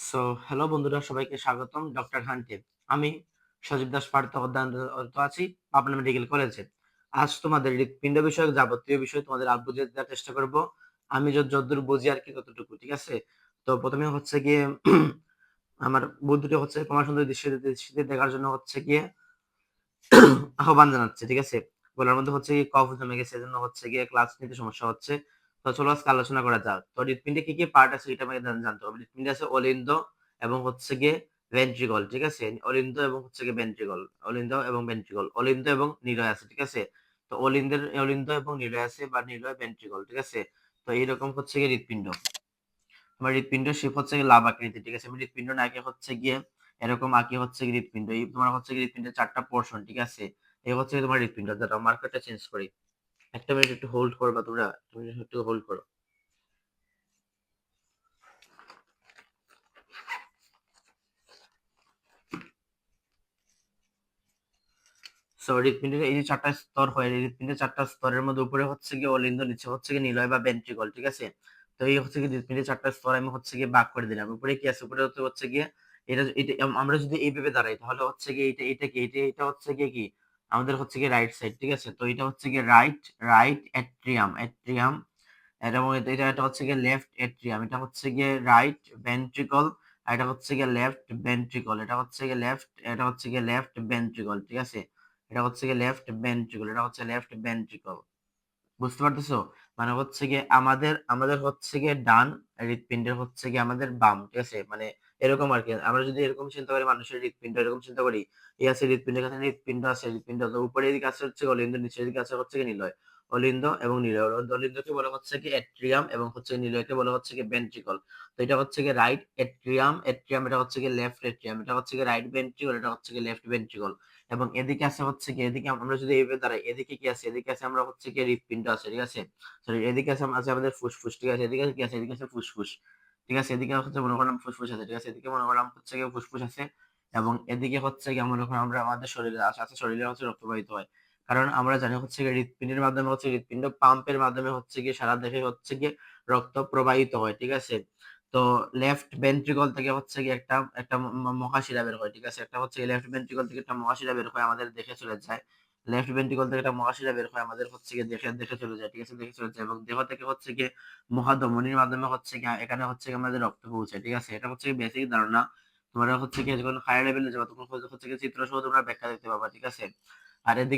So hello বন্ধুরা, সবাইকে স্বাগতম ডক্টর হান্টে। আমি সজীব দাস পার্থ অধ্যয়নরত আছি পাবনা মেডিকেল কলেজে। আজ তোমাদের হৃৎপিণ্ড বিষয়ক যাবতীয় বিষয় তোমাদের আর বুঝিয়ে দেওয়ার চেষ্টা করব। আমি যতদূর বুঝি আর কি ততটুকু, ঠিক আছে? তো প্রথমে হচ্ছে গিয়ে আমার বুদ্ধিটা হচ্ছে তোমার সুন্দর দৃষ্টিতে দেখার জন্য হচ্ছে গিয়ে আহ্বান জানাচ্ছে, ঠিক আছে? গলার মধ্যে হচ্ছে গিয়ে কফ জমে গেছে, এজন্য হচ্ছে গিয়ে ক্লাস নিতে সমস্যা হচ্ছে। তো চলো আজকে আলোচনা করা যাক। তো হৃৎপিণ্ডে কি কি পার্ট আছে এটা আমাকে জানতে হবে। হৃৎপিণ্ডে আছে অলিন্দ এবং হচ্ছে গিয়ে ভেন্ট্রিকল, ঠিক আছে? অলিন্দ এবং হচ্ছে গিয়ে ভেন্ট্রিকল, অলিন্দ এবং ভেন্ট্রিকল, অলিন্দ এবং নিলয় আছে, ঠিক আছে? তো অলিন্দ এবং নিলয় আছে বা নিলয় ভেন্ট্রিকল, ঠিক আছে? তো এইরকম হচ্ছে গিয়ে হৃৎপিণ্ড। আমার হৃৎপিণ্ড শেপ হচ্ছে গিয়ে লাভ আকৃতি, ঠিক আছে? আমি হৃৎপিণ্ড নাকি হচ্ছে গিয়ে এরকম আঁকি হচ্ছে গিয়ে হৃৎপিণ্ড। এই তোমার হচ্ছে গিয়ে হৃৎপিণ্ডের 4টা পোর্শন, ঠিক আছে? এই হচ্ছে গিয়ে তোমার হৃৎপিণ্ড। দাঁড়াও মার্কারটা চেঞ্জ করি। একটা মিনিট একটু হোল্ড করবা তোমরা, তুমি একটু হোল্ড করো। সো হৃৎপিণ্ডের এই যে 4টা স্তর হয়, হৃৎপিণ্ডের 4টা স্তরের মধ্যে উপরে হচ্ছে গিয়ে অলিন্দ, নিচে হচ্ছে গিয়ে নিলয় বা ভেন্ট্রিকল, ঠিক আছে? তো এই হচ্ছে গিয়ে হৃৎপিণ্ডের 4টা স্তর আমি হচ্ছে গিয়ে ভাগ করে দিলাম। উপরে কি আছে? উপরে হচ্ছে গিয়ে এটা আমরা যদি এইভাবে দাঁড়াই তাহলে হচ্ছে গিয়ে এটা কি এটা হচ্ছে গিয়ে কি আমাদের হচ্ছে গিয়ে রাইট সাইড, ঠিক আছে? তো এটা হচ্ছে গিয়ে রাইট অ্যাট্রিয়াম। এবং এটা হচ্ছে গিয়ে লেফট এট্রিয়াম, এটা হচ্ছে গিয়ে রাইট ভেন্ট্রিকল, আর এটা হচ্ছে গিয়ে লেফট ভেন্ট্রিকল, এটা হচ্ছে গিয়ে লেফট ভেন্ট্রিকল, ঠিক আছে? এটা হচ্ছে গিয়ে লেফট ভেন্ট্রিকল, এটা হচ্ছে লেফট ভেন্ট্রিকল। বুঝতে পারতেছো? মানে হচ্ছে গিয়ে আমাদের আমাদের হচ্ছে গিয়ে ডান হৃৎপিণ্ডের হচ্ছে গিয়ে আমাদের বাম, ঠিক আছে? মানে এরকম আর কি। আমরা যদি এরকম চিন্তা করি মানুষের হৃৎপিণ্ড এরকম চিন্তা করি, এই আছে হৃৎপিণ্ডের কাছে হৃৎপিণ্ড আছে, হৃৎপিণ্ড তো উপরে দিকে আছে হচ্ছে গিয়ে অলিন্দ, নিচের দিকে আছে হচ্ছে গিয়ে নিলয়। অলিন্দ এবং নিলয়, অলিন্দকে বলা হচ্ছে কি এট্রিয়াম এবং হচ্ছে নিলয়কে বলা হচ্ছে কি ভেন্ট্রিকল। তো এটা হচ্ছে গিয়ে রাইট এট্রিয়াম, এটা হচ্ছে গিয়ে লেফট এট্রিয়াম, এটা হচ্ছে গিয়ে রাইট ভেন্ট্রিকল, এটা হচ্ছে গিয়ে লেফট ভেন্ট্রিকল। এবং এদিকে আছে হচ্ছে কি এদিকে আমরা যদি এইভাবে দাঁড়াই, এদিকে কি আছে? এদিকে আছে আমরা হচ্ছে কি হৃৎপিণ্ড আছে, ঠিক আছে? সরি, এদিকে আছে আছে আমাদের ফুসফুস, ঠিক আছে? এদিকে কি আছে? এদিকে আছে ফুসফুস, ঠিক আছে? এদিকে হচ্ছে মনে করলাম ফুসফুস আছে, ঠিক আছে? এদিকে মনে করলাম হচ্ছে কি ফুসফুস আছে। এবং এদিকে হচ্ছে কি মনে করলাম আমরা আমাদের শরীরে আছে আছে শরীরে হচ্ছে রক্ত প্রবাহিত হয়। কারণ আমরা জানি হচ্ছে কি হৃৎপিণ্ডের মাধ্যমে হচ্ছে হৃৎপিণ্ড পাম্পের মাধ্যমে হচ্ছে কি সারা দেহে হচ্ছে কি রক্ত প্রবাহিত হয়, ঠিক আছে? তো লেফট ভেন্ট্রিকল থেকে হচ্ছে কি একটা একটা মহাশিরা বের হয়, ঠিক আছে? একটা হচ্ছে লেফট ভেন্ট্রিকল থেকে একটা মহাশিরা বের হয়, আমাদের দেখে চলে যায়। লেফট ভেন্ট্রিকল থেকে একটা মহাশিরা বের হয়, আমাদের হচ্ছে গিয়ে দেখে দেখে চলে যায়, ঠিক আছে? দেখে চলে যায় এবং দেহ থেকে হচ্ছে গিয়ে মহাধমনির মাধ্যমে হচ্ছে গিয়ে এখানে হচ্ছে গিয়ে আমাদের রক্ত পৌঁছায়, ঠিক আছে? এটা হচ্ছে বেসিক ধারণা। তোমরা হচ্ছে গিয়ে যখন হায়ার লেভেলে যাবে তখন হচ্ছে গিয়ে চিত্র সহ তোমরা ব্যাখ্যা দেখতে পাবা, ঠিক আছে? আর এদিকে